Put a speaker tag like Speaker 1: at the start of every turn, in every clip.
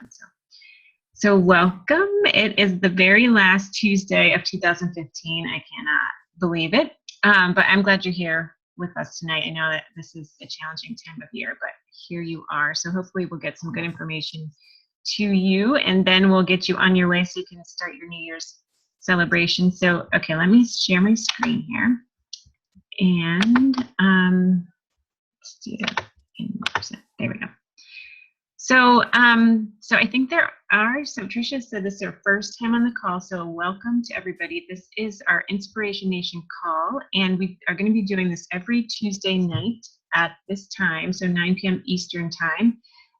Speaker 1: fun. So welcome. It is the very last Tuesday of 2015. I cannot believe it, but I'm glad you're here with us tonight. I know that this is a challenging time of year, but here you are. So hopefully we'll get some good information to you, and then we'll get you on your way so you can start your New Year's celebration. So, okay, let me share my screen here. And let's do that in 1%. There we go. So I think there are, so Tricia said this is her first time on the call, so welcome to everybody. This is our Inspiration Nation call, and we are going to be doing this every Tuesday night at this time, so 9 p.m. Eastern time.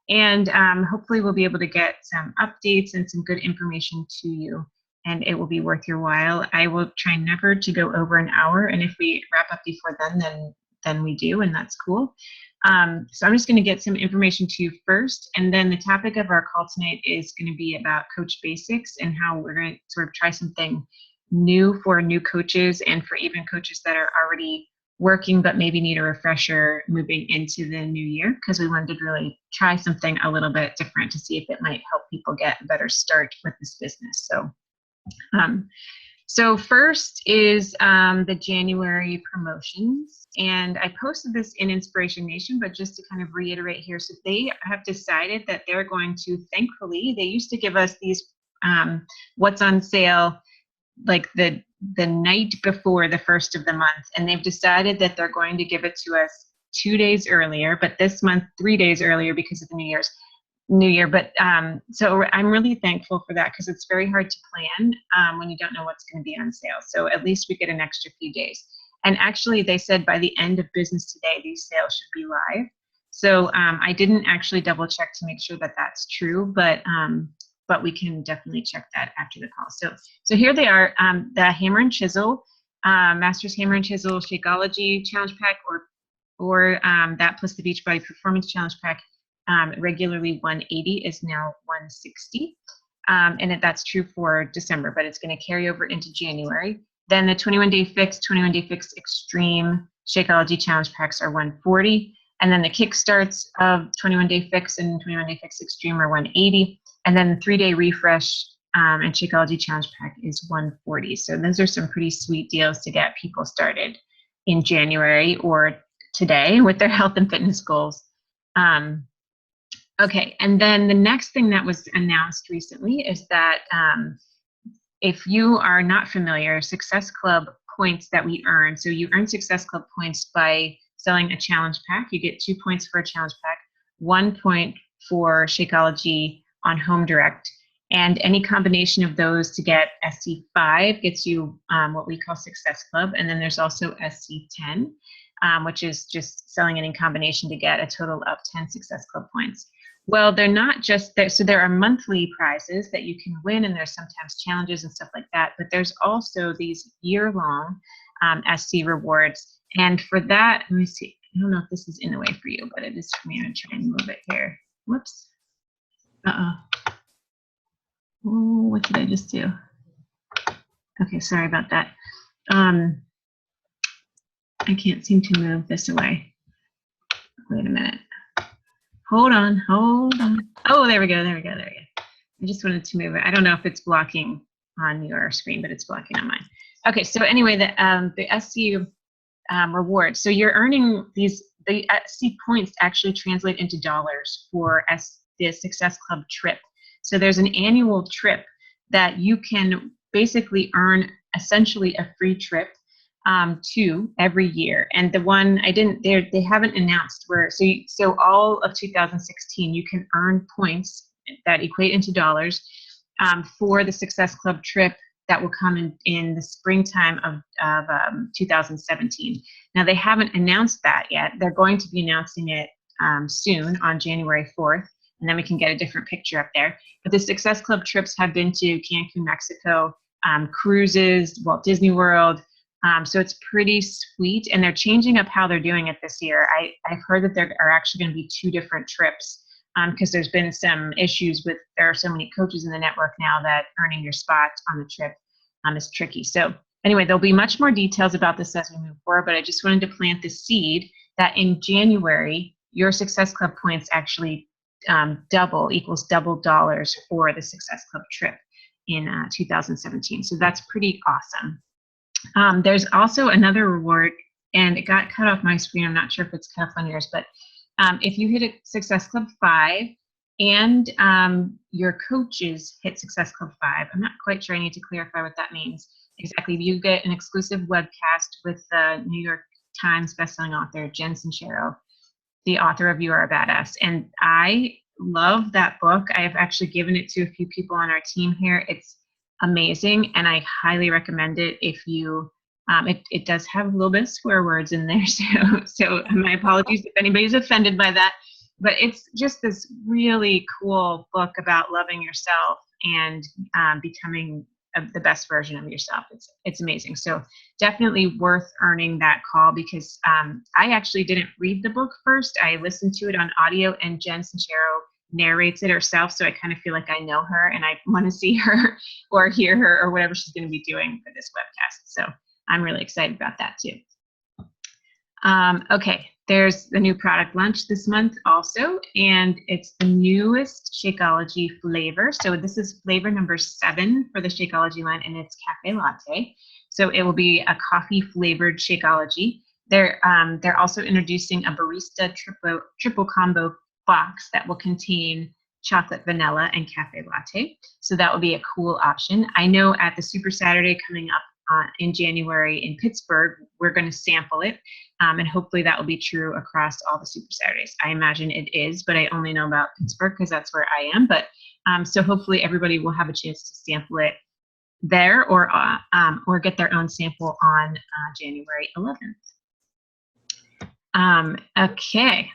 Speaker 1: And hopefully we'll be able to get some updates and some good information to you, and it will be worth your while. I will try never to go over an hour, and if we wrap up before then we do, and that's cool. So I'm just going to get some information to you first, and then the topic of our call tonight is going to be about coach basics and how we're going to sort of try something new for new coaches and for even coaches that are already working but maybe need a refresher moving into the new year, because we wanted to really try something a little bit different to see if it might help people get a better start with this business. So first is the January promotions, and I posted this in Inspiration Nation, but just to kind of reiterate here, so they have decided that they're going to, thankfully, they used to give us these what's on sale like the night before the first of the month, and they've decided that they're going to give it to us 2 days earlier, but this month 3 days earlier because of the New Year. But so I'm really thankful for that, because it's very hard to plan when you don't know what's going to be on sale. So at least we get an extra few days. And actually they said by the end of business today, these sales should be live. So I didn't actually double check to make sure that that's true, but we can definitely check that after the call. So here they are, the Hammer and Chisel, Masters Hammer and Chisel Shakeology Challenge Pack, or that plus the Beachbody Performance Challenge Pack. Regularly 180 is now 160, and that's true for December, but it's going to carry over into January. Then the 21-day fix, 21-day fix extreme Shakeology challenge packs are 140, and then the kickstarts of 21-day fix and 21-day fix extreme are 180, and then the 3-day refresh and Shakeology challenge pack is 140. So those are some pretty sweet deals to get people started in January or today with their health and fitness goals. Okay, and then the next thing that was announced recently is that if you are not familiar, Success Club points that we earn, so you earn Success Club points by selling a challenge pack. You get 2 points for a challenge pack, 1 point for Shakeology on Home Direct, and any combination of those to get SC5 gets you what we call Success Club, and then there's also SC10, which is just selling it in combination to get a total of 10 Success Club points. Well, they're not just there. So there are monthly prizes that you can win, and there's sometimes challenges and stuff like that. But there's also these year-long SC rewards. And for that, let me see. I don't know if this is in the way for you, but it is for me. I'm going to try and move it here. Whoops. Oh, what did I just do? Okay, sorry about that. I can't seem to move this away. Wait a minute. Hold on. Oh, there we go. I just wanted to move it. I don't know if it's blocking on your screen, but it's blocking on mine. Okay, so anyway, the SC rewards. So you're earning the SC points actually translate into dollars for the Success Club trip. So there's an annual trip that you can basically earn essentially a free trip to every year. And the one they haven't announced where, so all of 2016 you can earn points that equate into dollars for the Success Club trip that will come in the springtime of 2017. Now they haven't announced that yet. They're going to be announcing it soon on January 4th, and then we can get a different picture up there. But the Success Club trips have been to Cancun, Mexico, cruises, Walt Disney World. So it's pretty sweet, and they're changing up how they're doing it this year. I've heard that there are actually going to be 2 different trips because there's been some issues with, there are so many coaches in the network now that earning your spot on the trip is tricky. So anyway, there'll be much more details about this as we move forward, but I just wanted to plant the seed that in January, your Success Club points actually double equals double dollars for the Success Club trip in 2017. So that's pretty awesome. There's also another reward, and it got cut off my screen. I'm not sure if it's cut off on yours, but if you hit a Success Club 5 and your coaches hit Success Club 5, I'm not quite sure. I need to clarify what that means exactly. You get an exclusive webcast with the New York Times bestselling author Jen Sincero, the author of You Are a Badass. And I love that book. I have actually given it to a few people on our team here. It's amazing, and I highly recommend it if you, it does have a little bit of swear words in there, so my apologies if anybody's offended by that, but it's just this really cool book about loving yourself and becoming the best version of yourself. It's amazing. So definitely worth earning that call, because I actually didn't read the book first. I listened to it on audio, and Jen Sincero narrates it herself. So I kind of feel like I know her and I want to see her or hear her or whatever she's going to be doing for this webcast. So I'm really excited about that too. Okay, there's the new product launch this month also, and it's the newest Shakeology flavor. So this is flavor number 7 for the Shakeology line, and it's Cafe Latte. So it will be a coffee flavored Shakeology. They're also introducing a barista triple combo box that will contain chocolate, vanilla, and cafe latte. So that will be a cool option. I know at the Super Saturday coming up in January in Pittsburgh, we're going to sample it, and hopefully that will be true across all the Super Saturdays. I imagine it is, but I only know about Pittsburgh because that's where I am. But so hopefully everybody will have a chance to sample it there, or get their own sample on January 11th. Okay,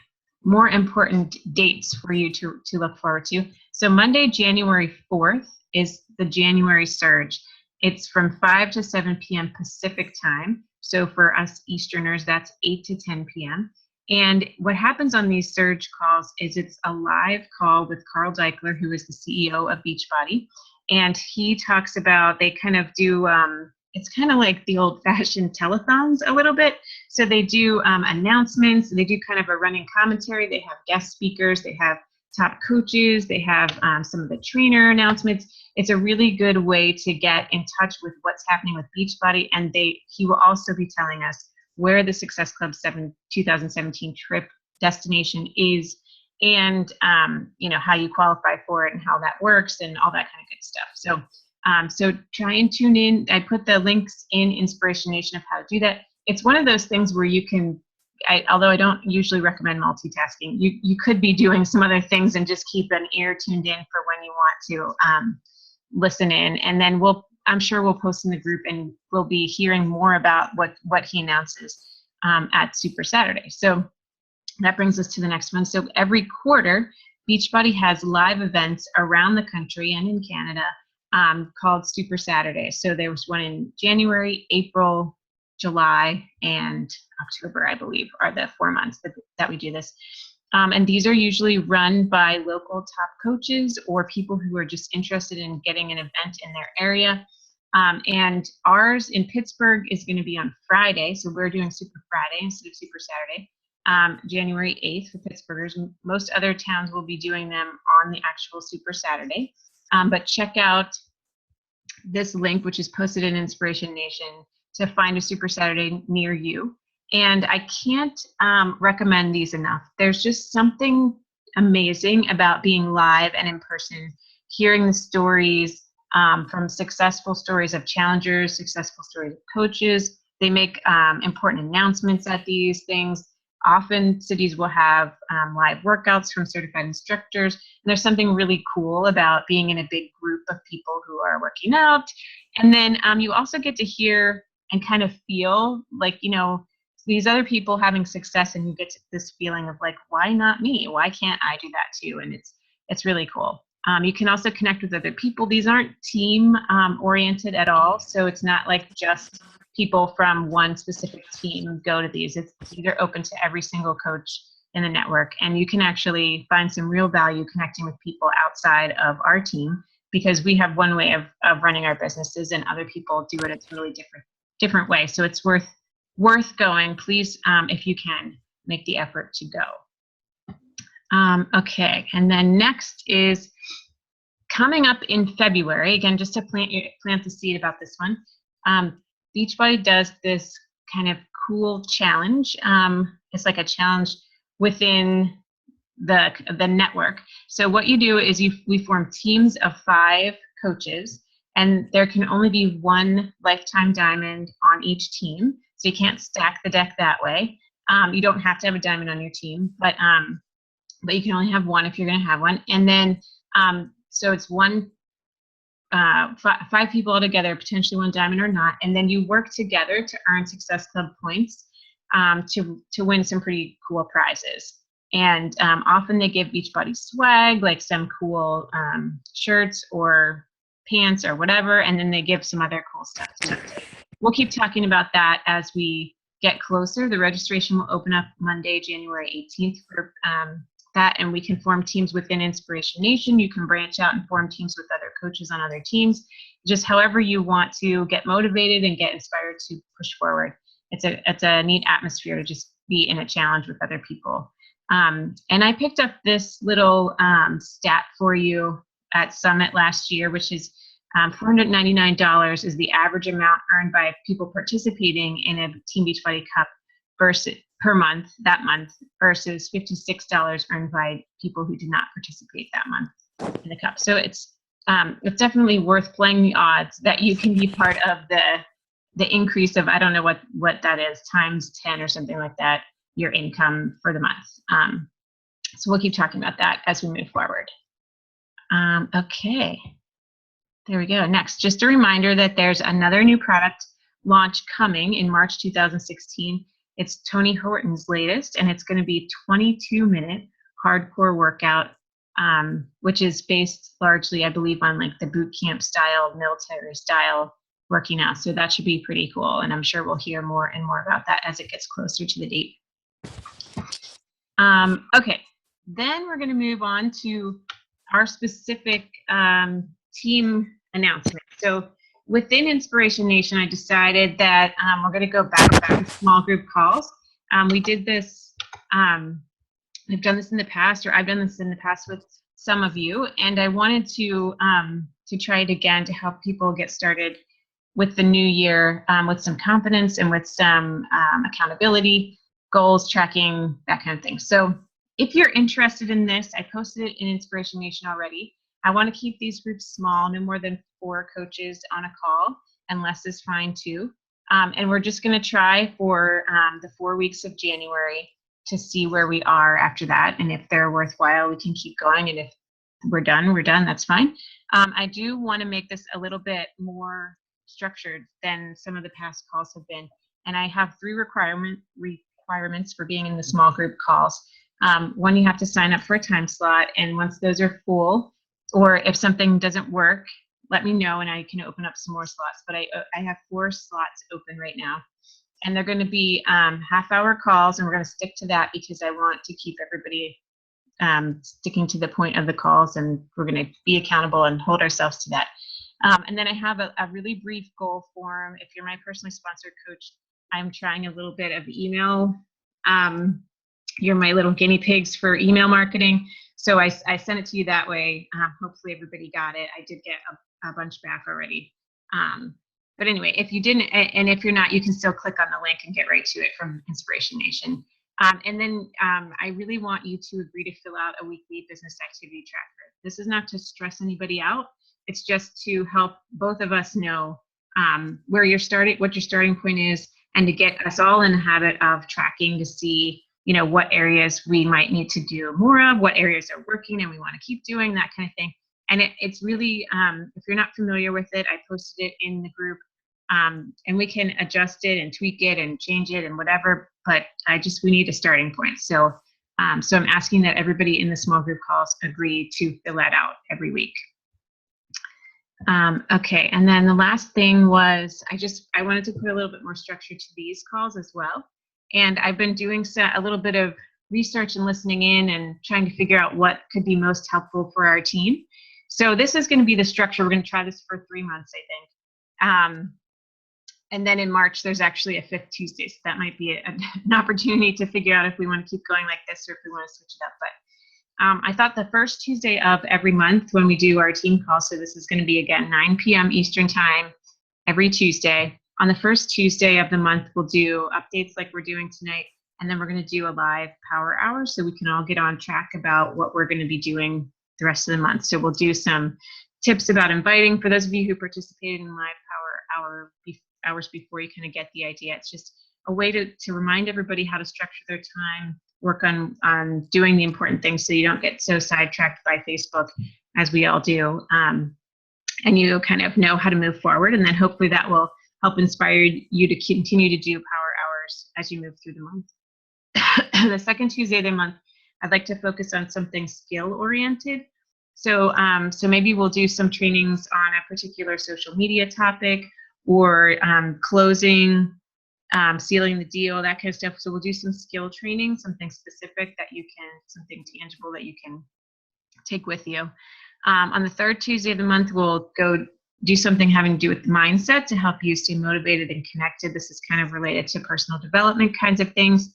Speaker 1: more important dates for you to look forward to. So Monday, January 4th is the January Surge. It's from 5 to 7 p.m. Pacific time. So for us Easterners, that's 8 to 10 p.m. And what happens on these Surge calls is it's a live call with Carl Deichler, who is the CEO of Beachbody. And he talks about, they kind of do, it's kind of like the old-fashioned telethons a little bit. So they do announcements, they do kind of a running commentary, they have guest speakers, they have top coaches, they have some of the trainer announcements. It's a really good way to get in touch with what's happening with Beachbody, and he will also be telling us where the Success Club 2017 trip destination is, and how you qualify for it and how that works and all that kind of good stuff. So try and tune in. I put the links in Inspiration Nation of how to do that. It's one of those things where you can, although I don't usually recommend multitasking, you could be doing some other things and just keep an ear tuned in for when you want to listen in. And then I'm sure we'll post in the group, and we'll be hearing more about what he announces at Super Saturday. So that brings us to the next one. So every quarter, Beachbody has live events around the country and in Canada called Super Saturday. So there was one in January, April, July, and October, I believe, are the 4 months that we do this. And these are usually run by local top coaches or people who are just interested in getting an event in their area. And ours in Pittsburgh is going to be on Friday. So we're doing Super Friday instead of Super Saturday, January 8th for Pittsburghers. Most other towns will be doing them on the actual Super Saturday. But check out this link, which is posted in Inspiration Nation, to find a Super Saturday near you. And I can't recommend these enough. There's just something amazing about being live and in person, hearing the stories from successful stories of challengers, successful stories of coaches. They make important announcements at these things. Often cities will have live workouts from certified instructors. And there's something really cool about being in a big group of people who are working out. And then you also get to hear and kind of feel like, these other people having success, and you get to this feeling of like, why not me? Why can't I do that too? And it's really cool. You can also connect with other people. These aren't team oriented at all. So it's not like just people from one specific team go to these. They're open to every single coach in the network. And you can actually find some real value connecting with people outside of our team, because we have one way of running our businesses, and other people do it a totally different way. So it's worth going. Please, if you can, make the effort to go. Okay, and then next is coming up in February, again, just to plant the seed about this one. Beachbody does this kind of cool challenge. It's like a challenge within the network. So what you do is we form teams of 5 coaches, and there can only be 1 lifetime diamond on each team. So you can't stack the deck that way. You don't have to have a diamond on your team, but you can only have 1 if you're going to have one. And then so it's 5 people all together, potentially 1 diamond or not, and then you work together to earn Success Club points to win some pretty cool prizes. And often they give Beachbody swag, like some cool shirts or pants or whatever, and then they give some other cool stuff too. We'll keep talking about that as we get closer. The registration will open up Monday, January 18th for that, and we can form teams within Inspiration Nation. You can branch out and form teams with other coaches on other teams, just however you want to get motivated and get inspired to push forward. It's a neat atmosphere to just be in a challenge with other people. And I picked up this little stat for you at Summit last year, which is $499 is the average amount earned by people participating in a Team Beachbody Cup per month that month, versus $56 earned by people who did not participate that month in the cup. So it's definitely worth playing the odds that you can be part of the increase of, I don't know what that is, times 10 or something like that, your income for the month. So we'll keep talking about that as we move forward. Okay, there we go. Next, just a reminder that there's another new product launch coming in March 2016. It's Tony Horton's latest, and it's going to be 22-minute hardcore workout, which is based largely, I believe, on like the boot camp style, military style working out. So that should be pretty cool, and I'm sure we'll hear more and more about that as it gets closer to the date. Okay, then we're going to move on to our specific team announcement. So within Inspiration Nation, I decided that we're going to go back to small group calls. We did this, we've done this in the past, or I've done this in the past with some of you, and I wanted to try it again to help people get started with the new year with some confidence and with some accountability, goals, tracking, that kind of thing. So if you're interested in this, I posted it in Inspiration Nation already. I want to keep these groups small, no more than 4 coaches on a call, and less is fine too. And we're just going to try for the 4 weeks of January to see where we are after that. And if they're worthwhile, we can keep going. And if we're done, that's fine. I do want to make this a little bit more structured than some of the past calls have been. And I have 3 requirements for being in the small group calls. 1, you have to sign up for a time slot. And once those are full, or if something doesn't work, let me know and I can open up some more slots. But I have 4 slots open right now. And they're going to be half-hour calls, and we're going to stick to that because I want to keep everybody sticking to the point of the calls, and we're going to be accountable and hold ourselves to that. And then I have a really brief goal form. If you're my personally sponsored coach, I'm trying a little bit of email. You're my little guinea pigs for email marketing. So I sent it to you that way. Hopefully everybody got it. I did get a bunch back already. But anyway, if you didn't, and if you're not, you can still click on the link and get right to it from Inspiration Nation. And then I really want you to agree to fill out a weekly business activity tracker. This is not to stress anybody out. It's just to help both of us know where you're starting, what your starting point is, and to get us all in the habit of tracking to see, what areas we might need to do more of, what areas are working and we want to keep doing, that kind of thing. And it's really, if you're not familiar with it, I posted it in the group, and we can adjust it and tweak it and change it and whatever, but we need a starting point. So I'm asking that everybody in the small group calls agree to fill that out every week. Okay, and then the last thing was I wanted to put a little bit more structure to these calls as well. And I've been doing a little bit of research and listening in and trying to figure out what could be most helpful for our team. So this is going to be the structure. We're going to try this for 3 months, I think. And then in March, there's actually a 5th Tuesday. So that might be an opportunity to figure out if we want to keep going like this or if we want to switch it up. I thought the first Tuesday of every month when we do our team call, so this is going to be again 9 p.m. Eastern time every Tuesday. On the first Tuesday of the month, we'll do updates like we're doing tonight, and then we're going to do a live power hour so we can all get on track about what we're going to be doing the rest of the month. So we'll do some tips about inviting for those of you who participated in live power hours before. You kind of get the idea. It's just a way to remind everybody how to structure their time, work on doing the important things so you don't get so sidetracked by Facebook as we all do. And you kind of know how to move forward. And then hopefully that will help inspire you to continue to do power hours as you move through the month. The second Tuesday of the month, I'd like to focus on something skill oriented. So maybe we'll do some trainings on a particular social media topic, or closing, sealing the deal, that kind of stuff. So we'll do some skill training, something specific something tangible that you can take with you. On the third Tuesday of the month, we'll go do something having to do with mindset to help you stay motivated and connected. This is kind of related to personal development kinds of things.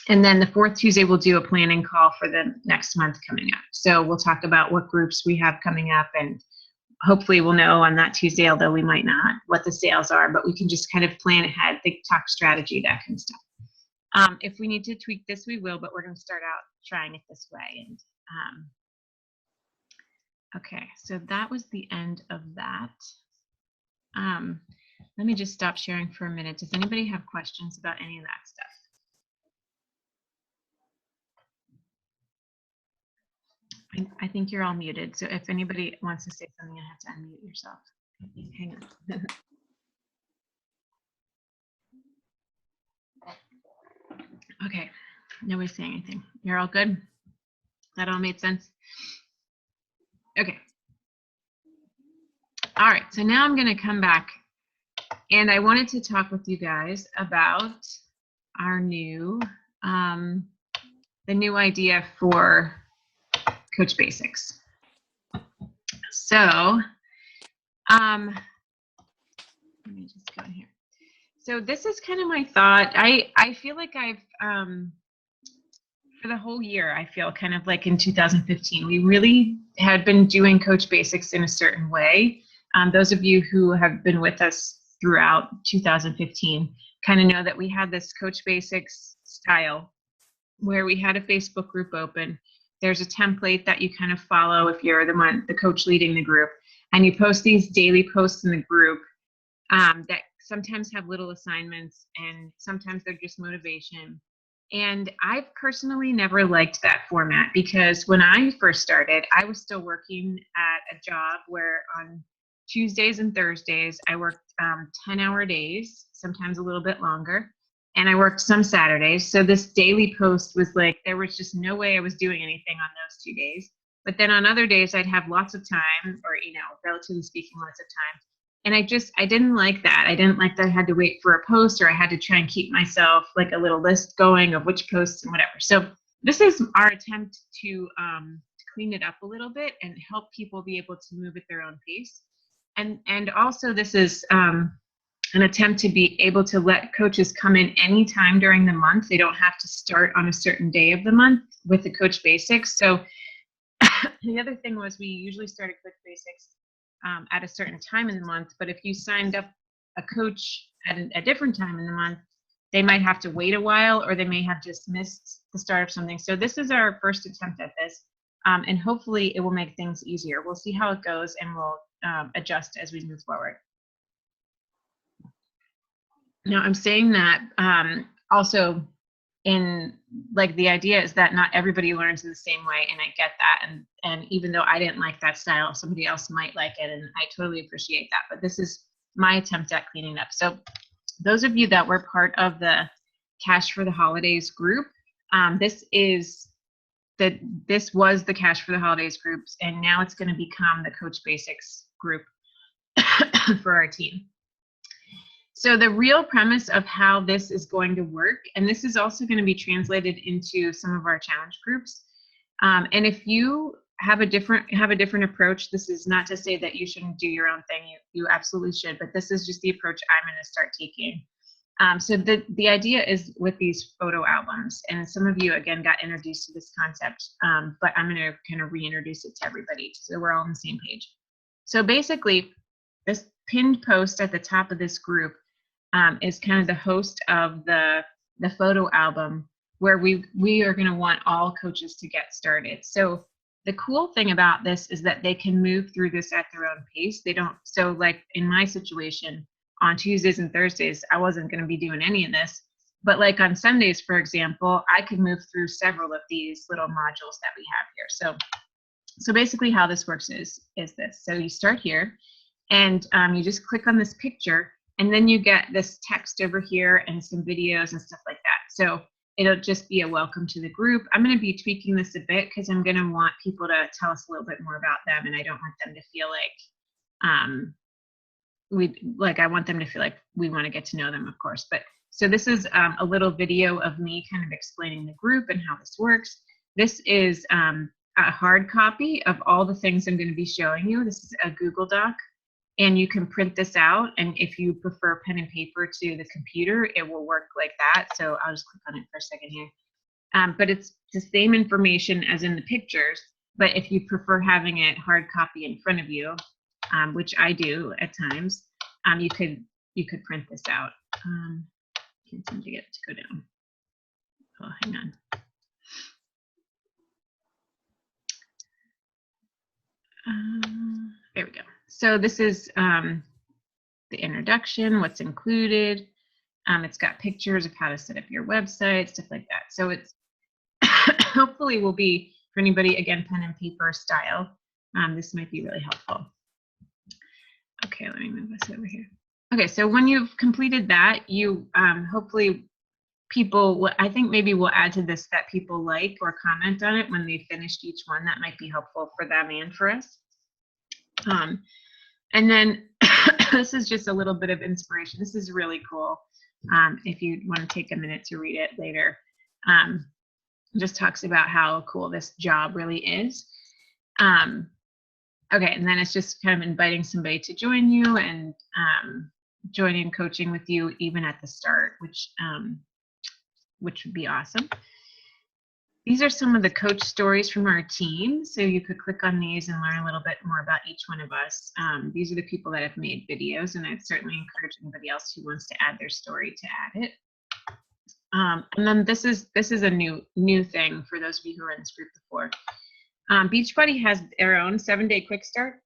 Speaker 1: And then the fourth Tuesday, we'll do a planning call for the next month coming up. So we'll talk about what groups we have coming up, and hopefully we'll know on that Tuesday, although we might not, what the sales are, but we can just kind of plan ahead, think, talk strategy, that kind of stuff. If we need to tweak this, we will, but we're going to start out trying it this way. And okay, so that was the end of that. Let me just stop sharing for a minute. Does anybody have questions about any of that stuff? I think you're all muted, so if anybody wants to say something, you have to unmute yourself. Hang on. Okay, nobody's saying anything. You're all good? That all made sense? Okay. All right, so now I'm going to come back, and I wanted to talk with you guys about our new, the new idea for Coach Basics. So, let me just go in here. So this is kind of my thought. I feel like I've, for the whole year, I feel kind of like in 2015, we really had been doing Coach Basics in a certain way. Those of you who have been with us throughout 2015 kind of know that we had this Coach Basics style where we had a Facebook group open. There's a template that you kind of follow if you're the coach leading the group, and you post these daily posts in the group that sometimes have little assignments, and sometimes they're just motivation. And I've personally never liked that format, because when I first started, I was still working at a job where on Tuesdays and Thursdays, I worked 10-hour days, sometimes a little bit longer. And I worked some Saturdays. So this daily post was like, there was just no way I was doing anything on those 2 days. But then on other days, I'd have lots of time, or, relatively speaking, lots of time. And I didn't like that. I didn't like that I had to wait for a post, or I had to try and keep myself like a little list going of which posts and whatever. So this is our attempt to clean it up a little bit and help people be able to move at their own pace. And also this is an attempt to be able to let coaches come in anytime during the month. They don't have to start on a certain day of the month with the Coach Basics. So the other thing was we usually started Coach Basics at a certain time in the month, but if you signed up a coach at a different time in the month, they might have to wait a while, or they may have just missed the start of something. So this is our first attempt at this, and hopefully it will make things easier. We'll see how it goes, and we'll adjust as we move forward. Now, I'm saying that also in like the idea is that not everybody learns in the same way, and I get that, and even though I didn't like that style, somebody else might like it, and I totally appreciate that. But this is my attempt at cleaning up. So those of you that were part of the Cash for the Holidays group, this was the Cash for the Holidays groups, and now it's going to become the Coach Basics group for our team. So the real premise of how this is going to work, and this is also going to be translated into some of our challenge groups. And if you have a different approach, this is not to say that you shouldn't do your own thing. You absolutely should, but this is just the approach I'm going to start taking. So the idea is with these photo albums, and some of you again got introduced to this concept, but I'm going to kind of reintroduce it to everybody so we're all on the same page. So basically, this pinned post at the top of this group is kind of the host of the photo album, where we are going to want all coaches to get started. So the cool thing about this is that they can move through this at their own pace. They don't, so like in my situation, on Tuesdays and Thursdays, I wasn't going to be doing any of this. But like on Sundays, for example, I could move through several of these little modules that we have here. So basically how this works is this. So you start here and you just click on this picture, and then you get this text over here and some videos and stuff like that. So it'll just be a welcome to the group. I'm going to be tweaking this a bit because I'm going to want people to tell us a little bit more about them, and I don't want them to feel like I want them to feel like we want to get to know them, of course. But so this is a little video of me kind of explaining the group and how this works. This is a hard copy of all the things I'm going to be showing you. This is a Google Doc, and you can print this out. And if you prefer pen and paper to the computer, it will work like that. So I'll just click on it for a second here. But it's the same information as in the pictures. But if you prefer having it hard copy in front of you, which I do at times, you could print this out. Can't seem to get it to go down. Oh, hang on. There we go. So this is the introduction, what's included. It's got pictures of how to set up your website, stuff like that. So it's hopefully will be, for anybody, again, pen and paper style, this might be really helpful. Okay, let me move this over here. Okay, so when you've completed that, you hopefully people, I think maybe we'll add to this that people like or comment on it when they finished each one. That might be helpful for them and for us. And then this is just a little bit of inspiration. This is really cool. If you want to take a minute to read it later, it just talks about how cool this job really is. Okay, and then it's just kind of inviting somebody to join you and join in coaching with you even at the start, which would be awesome. These are some of the coach stories from our team. So you could click on these and learn a little bit more about each one of us. These are the people that have made videos, and I'd certainly encourage anybody else who wants to add their story to add it. And then this is a new thing for those of you who are in this group before. Beachbody has their own 7-day quick start.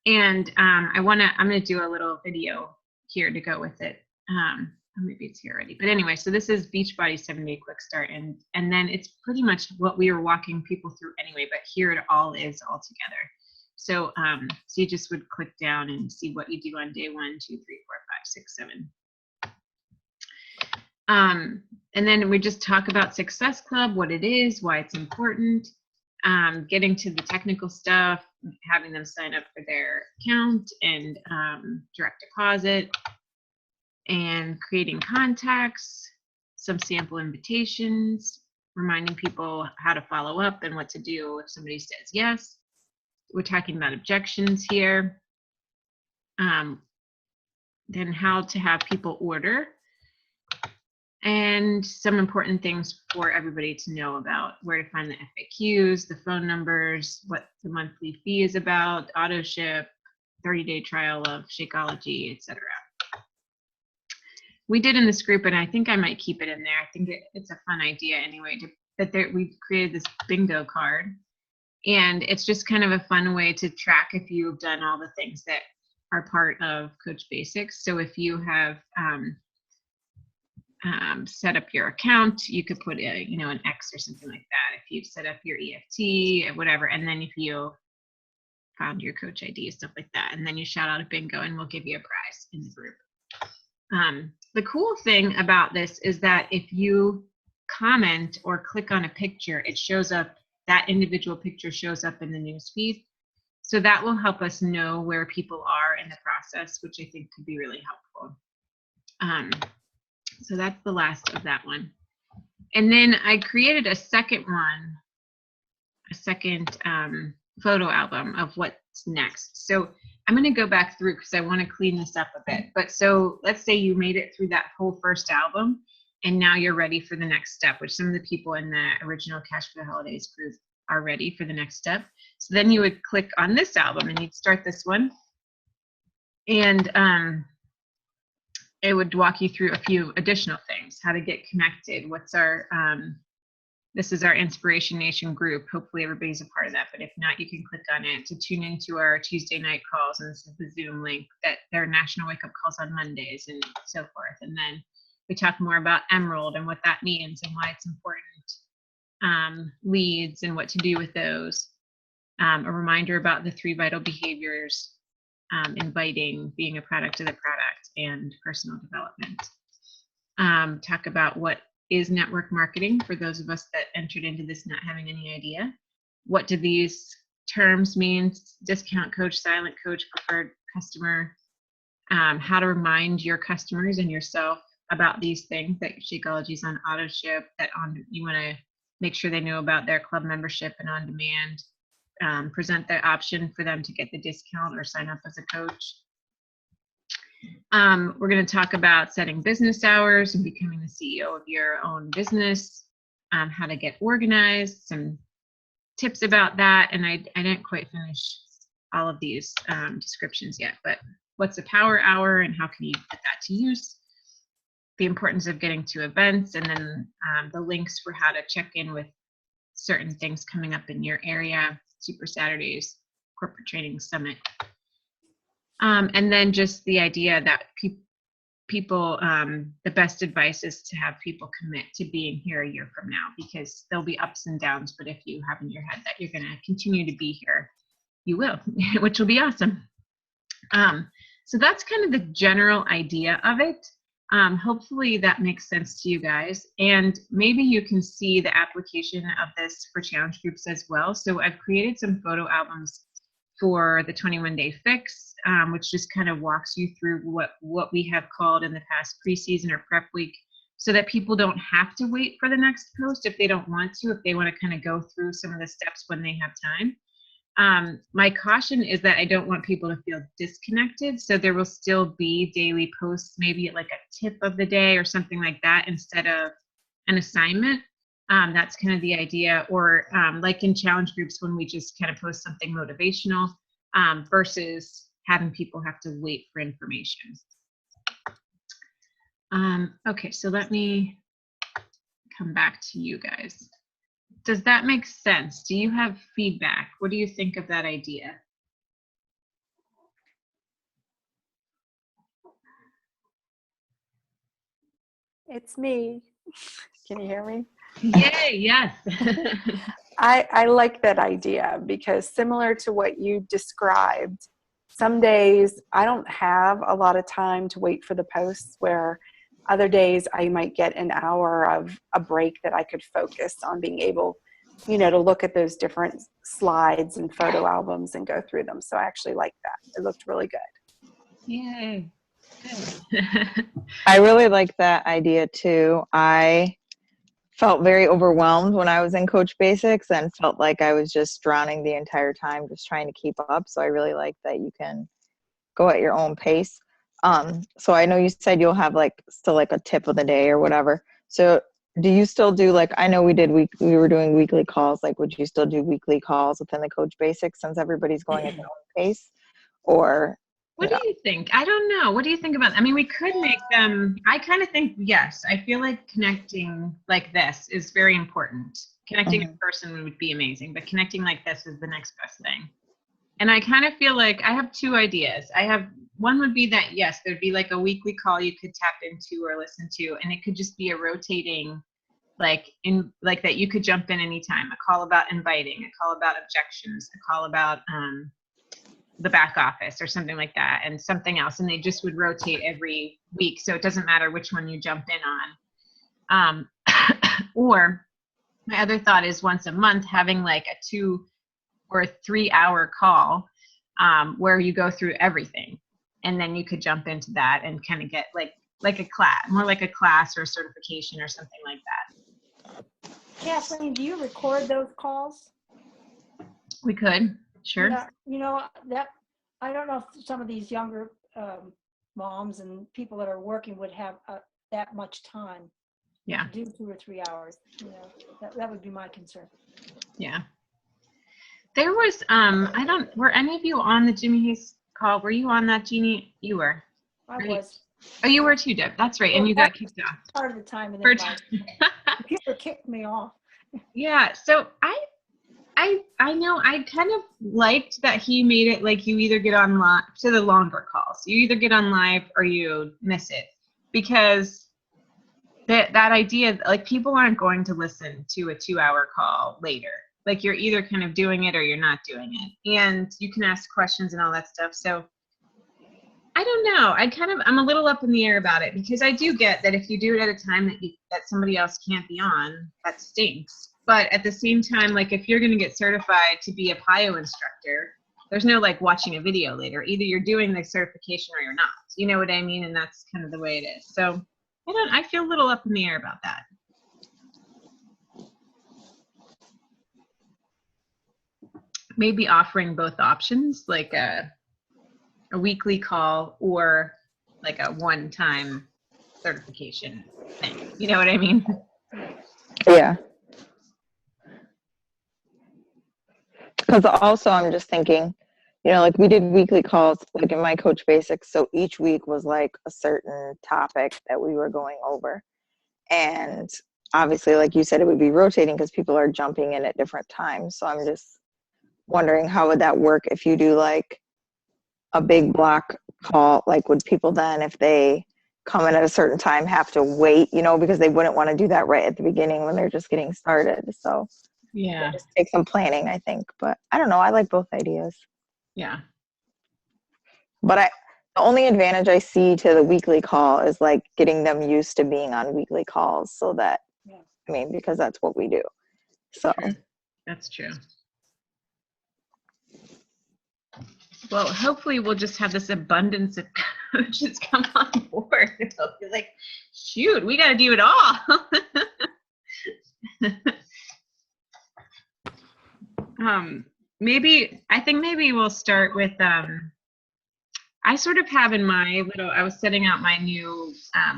Speaker 1: And I'm gonna do a little video here to go with it. Maybe it's here already, but anyway, so this is Beachbody 7-day quick start, and then it's pretty much what we were walking people through anyway, but here it all is all together. So so you just would click down and see what you do on day 1, 2, 3, 4, 5, 6, 7. And then we just talk about Success Club, what it is, why it's important, getting to the technical stuff, having them sign up for their account and direct deposit, and creating contacts, some sample invitations, reminding people how to follow up and what to do if somebody says yes. We're talking about objections here. Then how to have people order, and some important things for everybody to know about: where to find the FAQs, the phone numbers, what the monthly fee is about, auto ship, 30-day trial of Shakeology, etc. We did in this group, and I think I might keep it in there. I think it's a fun idea anyway, we've created this bingo card, and it's just kind of a fun way to track if you've done all the things that are part of Coach Basics. So if you have set up your account, you could put an X or something like that. If you've set up your EFT or whatever, and then if you found your Coach ID, stuff like that, and then you shout out a bingo, and we'll give you a prize in the group. The cool thing about this is that if you comment or click on a picture, it shows up, that individual picture shows up in the newsfeed. So that will help us know where people are in the process, which I think could be really helpful. So that's the last of that one. And then I created a second photo album of what's next. So I'm going to go back through because I want to clean this up a bit. But so let's say you made it through that whole first album and now you're ready for the next step, which some of the people in the original Cash for the Holidays group are ready for the next step. So then you would click on this album and you'd start this one. And it would walk you through a few additional things, how to get connected. What's our, this is our Inspiration Nation group. Hopefully everybody's a part of that, but if not, you can click on it to tune into our Tuesday night calls. And this is the Zoom link that there are national wake up calls on Mondays and so forth. And then we talk more about Emerald and what that means and why it's important. Leads and what to do with those. A reminder about the 3 vital behaviors, inviting, being a product of the product, and personal development. Talk about what is network marketing for those of us that entered into this not having any idea. What do these terms mean? Discount coach, silent coach, preferred customer. How to remind your customers and yourself about these things, that Shakeology is on auto ship, that you want to make sure they know about their club membership and on demand. Present the option for them to get the discount or sign up as a coach. We're going to talk about setting business hours and becoming the CEO of your own business, how to get organized, some tips about that. And I didn't quite finish all of these descriptions yet, but what's a power hour and how can you put that to use? The importance of getting to events, and then the links for how to check in with certain things coming up in your area, Super Saturdays, Corporate Training Summit. And then just the idea that people, the best advice is to have people commit to being here a year from now, because there'll be ups and downs, but if you have in your head that you're going to continue to be here, you will, which will be awesome. So that's kind of the general idea of it. Hopefully that makes sense to you guys, and maybe you can see the application of this for challenge groups as well. So I've created some photo albums for the 21-day fix, which just kind of walks you through what we have called in the past preseason or prep week, so that people don't have to wait for the next post if they don't want to, if they want to kind of go through some of the steps when they have time. My caution is that I don't want people to feel disconnected. So there will still be daily posts, maybe like a tip of the day or something like that instead of an assignment. That's kind of the idea. Or like in challenge groups when we just kind of post something motivational versus having people have to wait for information. Okay, so let me come back to you guys. Does that make sense? Do you have feedback? What do you think of that idea?
Speaker 2: It's me. Can you hear me?
Speaker 1: Yay, yes.
Speaker 2: I like that idea, because similar to what you described, some days I don't have a lot of time to wait for the posts, where other days I might get an hour of a break that I could focus on being able, to look at those different slides and photo albums and go through them. So I actually like that. It looked really good.
Speaker 1: Yay. Good.
Speaker 3: I really like that idea too. I felt very overwhelmed when I was in Coach Basics and felt like I was just drowning the entire time, just trying to keep up. So I really like that you can go at your own pace. So I know you said you'll have still a tip of the day or whatever. So do you still do I know we were doing weekly calls. Would you still do weekly calls within the Coach Basics since everybody's going at their own pace? Or
Speaker 1: what do you think? I don't know. What do you think about that? I mean, we could make them, I kind of think, yes, I feel like connecting like this is very important. Connecting in person would be amazing, but connecting like this is the next best thing. And I kind of feel like I have 2 ideas. One would be that, yes, there'd be a weekly call you could tap into or listen to, and it could just be a rotating, that you could jump in anytime. A call about inviting, a call about objections, a call about the back office or something like that, and something else. And they just would rotate every week. So it doesn't matter which one you jump in on. Or my other thought is once a month having a 2 or 3 hour call where you go through everything. And then you could jump into that and kind of get like a class, more like a class or a certification or something like that.
Speaker 4: Kathleen, do you record those calls?
Speaker 1: We could, sure.
Speaker 4: Yeah, that I don't know if some of these younger moms and people that are working would have that much time
Speaker 1: Yeah.
Speaker 4: to do 2 or 3 hours. You know, that would be my concern.
Speaker 1: Yeah. There was, were any of you on the Jimmy Hayes call? Were you on that, Jeannie? You were.
Speaker 4: I
Speaker 1: right?
Speaker 4: was.
Speaker 1: Oh, you were too, Deb. That's right. And you got kicked off.
Speaker 4: Part of the time, and
Speaker 1: For
Speaker 4: then my computer kicked me off.
Speaker 1: Yeah. So I know I kind of liked that he made it like you either get on live to the longer calls. You either get on live or you miss it, because that idea, like, people aren't going to listen to a 2-hour call later. Like, you're either kind of doing it or you're not doing it, and you can ask questions and all that stuff. So I don't know. I'm a little up in the air about it, because I do get that if you do it at a time that somebody else can't be on, that stinks. But at the same time, like, if you're going to get certified to be a PIO instructor, there's no like watching a video later. Either you're doing the certification or you're not. You know what I mean? And that's kind of the way it is. So I feel a little up in the air about that. Maybe offering both options, like a weekly call or like a one-time certification thing. You know what I mean?
Speaker 3: Yeah. Because also I'm just thinking, you know, like we did weekly calls, like in my Coach Basics. So each week was like a certain topic that we were going over. And obviously, like you said, it would be rotating because people are jumping in at different times. So I'm just wondering, how would that work if you do like a big block call? Like, would people then, if they come in at a certain time, have to wait, you know, because they wouldn't want to do that right at the beginning when they're just getting started. So
Speaker 1: yeah,
Speaker 3: it just takes some planning, I think. But I don't know. I like both ideas.
Speaker 1: Yeah.
Speaker 3: But the only advantage I see to the weekly call is like getting them used to being on weekly calls, so that, I mean, because that's what we do. So
Speaker 1: True. That's true. Well, hopefully we'll just have this abundance of coaches come on board. They'll be like, shoot, we got to do it all. I think maybe we'll start with, I sort of have in my I was setting out my new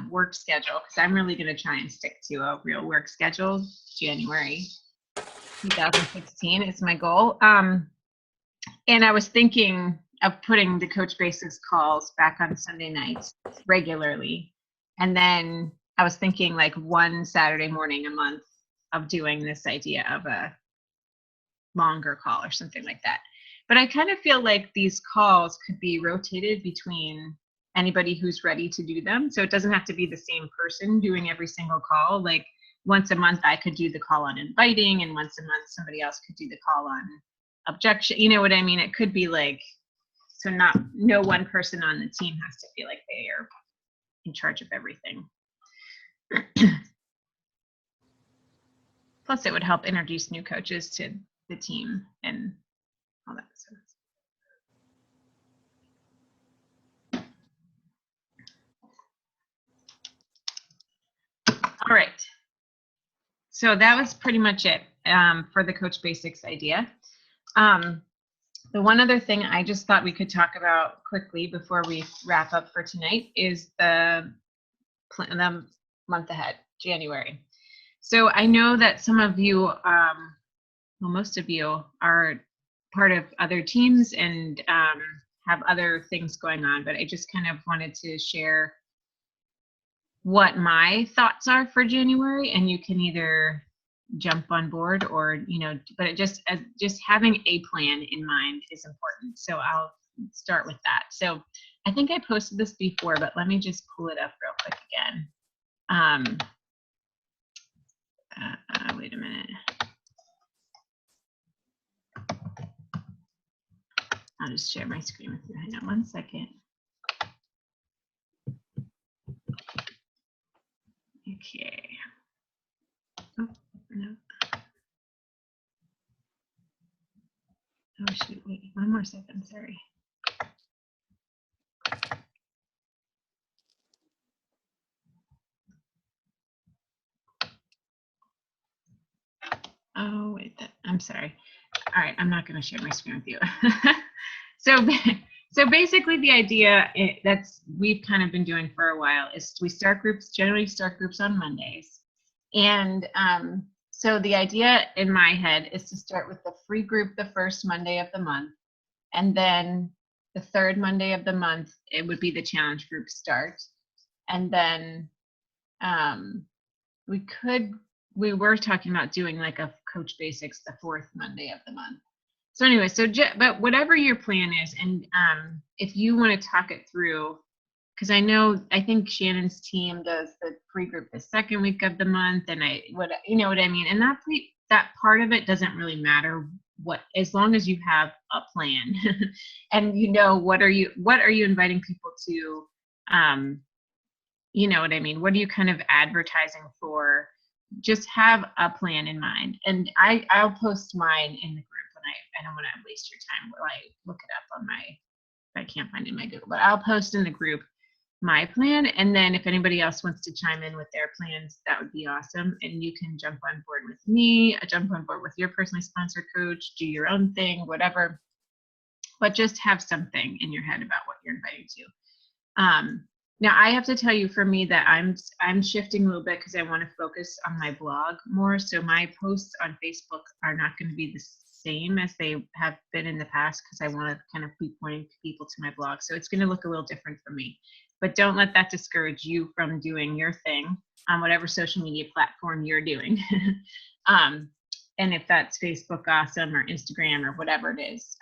Speaker 1: work schedule, because I'm really going to try and stick to a real work schedule. January 2016 is my goal. And I was thinking of putting the Coach Basics calls back on Sunday nights regularly. And then I was thinking like one Saturday morning a month of doing this idea of a longer call or something like that. But I kind of feel like these calls could be rotated between anybody who's ready to do them. So it doesn't have to be the same person doing every single call. Like once a month, I could do the call on inviting, and once a month, somebody else could do the call on objection. You know what I mean? It could be like, so no one person on the team has to feel like they are in charge of everything. Plus, it would help introduce new coaches to the team and all that stuff. All right. So that was pretty much it for the Coach Basics idea. The one other thing I just thought we could talk about quickly before we wrap up for tonight is the month ahead, January. So I know that some of you, well, most of you are part of other teams and have other things going on, but I just kind of wanted to share what my thoughts are for January, and you can either jump on board or, you know, but it just having a plan in mind is important. So I'll start with that. So I think I posted this before, but let me just pull it up real quick again. Wait a minute. I'll just share my screen with you. Hang on one second. Okay. Oh, no. Oh, shoot. Wait, one more second. Sorry. Oh, wait. I'm sorry. All right. I'm not going to share my screen with you. So So basically the idea that's we've kind of been doing for a while is we generally start groups on Mondays. And so the idea in my head is to start with the free group the first Monday of the month. And then the third Monday of the month, it would be the challenge group start. And then we were talking about doing like a Coach Basics the fourth Monday of the month. So anyway, but whatever your plan is, and if you want to talk it through, because I think Shannon's team does the free group the second week of the month, and you know what I mean? And that part of it doesn't really matter as long as you have a plan and you know, what are you inviting people to, you know what I mean? What are you kind of advertising for? Just have a plan in mind. And I'll post mine in the group when I don't want to waste your time while I look it up on I can't find it in my Google, but I'll post in the group my plan. And then if anybody else wants to chime in with their plans, that would be awesome. And you can jump on board with me, jump on board with your personally sponsored coach, do your own thing, whatever, but just have something in your head about what you're inviting to. Now I have to tell you, for me, that I'm shifting a little bit because I want to focus on my blog more. So my posts on Facebook are not going to be the same as they have been in the past, because I want to kind of be pointing people to my blog. So it's going to look a little different for me. But don't let that discourage you from doing your thing on whatever social media platform you're doing. And if that's Facebook, awesome, or Instagram, or whatever it is,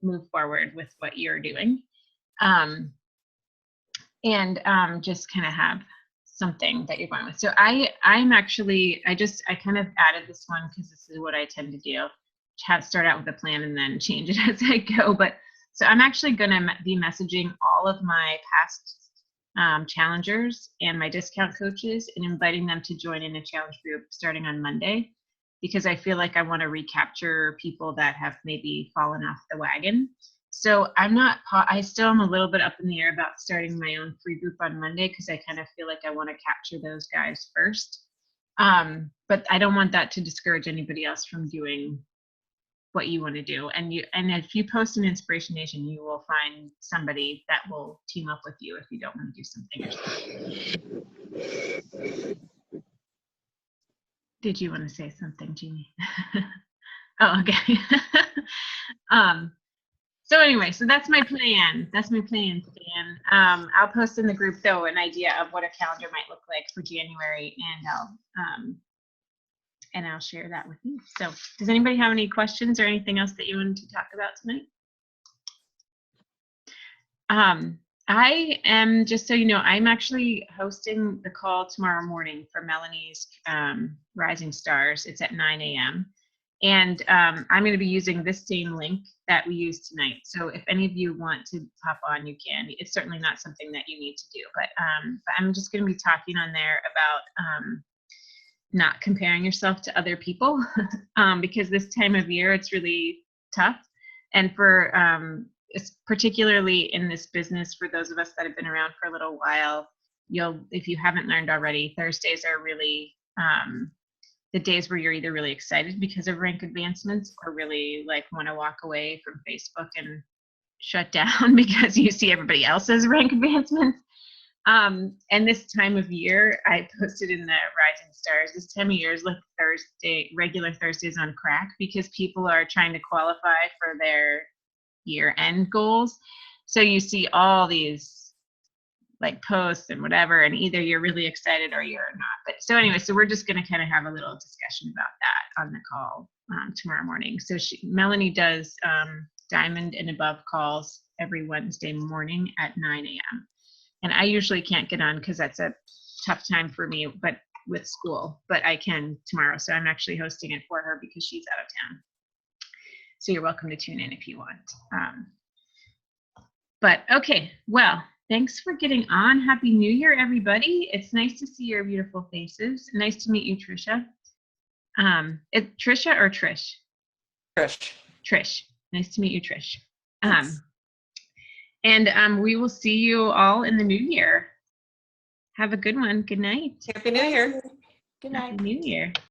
Speaker 1: move forward with what you're doing. And just kind of have something that you're going with. So I kind of added this one because this is what I tend to do. Start out with a plan and then change it as I go. But so I'm actually going to be messaging all of my past challengers and my discount coaches and inviting them to join in a challenge group starting on Monday, because I feel like I want to recapture people that have maybe fallen off the wagon. So I still am a little bit up in the air about starting my own free group on Monday, because I kind of feel like I want to capture those guys first. But I don't want that to discourage anybody else from doing what you want to do. And if you post an Inspiration Nation, you will find somebody that will team up with you if you don't want to do something yourself. Did you want to say something, Jeannie? Oh, okay. So anyway, so that's my plan. That's my plan, Stan. I'll post in the group, though, an idea of what a calendar might look like for January, and I'll share that with you. So does anybody have any questions or anything else that you wanted to talk about tonight? I am, just so you know, I'm actually hosting the call tomorrow morning for Melanie's Rising Stars. It's at 9 a.m. And I'm going to be using this same link that we used tonight. So if any of you want to pop on, you can. It's certainly not something that you need to do, but I'm just going to be talking on there about not comparing yourself to other people, because this time of year it's really tough. And for it's particularly in this business, for those of us that have been around for a little while, if you haven't learned already, Thursdays are really the days where you're either really excited because of rank advancements or really like want to walk away from Facebook and shut down because you see everybody else's rank advancements. And this time of year, I posted in the Rising Stars, this time of year is like regular Thursdays on crack, because people are trying to qualify for their year-end goals. So you see all these like posts and whatever, and either you're really excited or you're not. But so anyway, so we're just going to kind of have a little discussion about that on the call tomorrow morning. So Melanie does Diamond and Above calls every Wednesday morning at 9 a.m. And I usually can't get on because that's a tough time for me, but with school, but I can tomorrow. So I'm actually hosting it for her because she's out of town. So you're welcome to tune in if you want. But okay, well, thanks for getting on. Happy New Year, everybody. It's nice to see your beautiful faces. Nice to meet you, Trisha. Trisha or Trish?
Speaker 5: Trish.
Speaker 1: Trish. Nice to meet you, Trish. And we will see you all in the new year. Have a good one. Good night.
Speaker 5: Happy New Year.
Speaker 4: Good night.
Speaker 1: Happy New Year.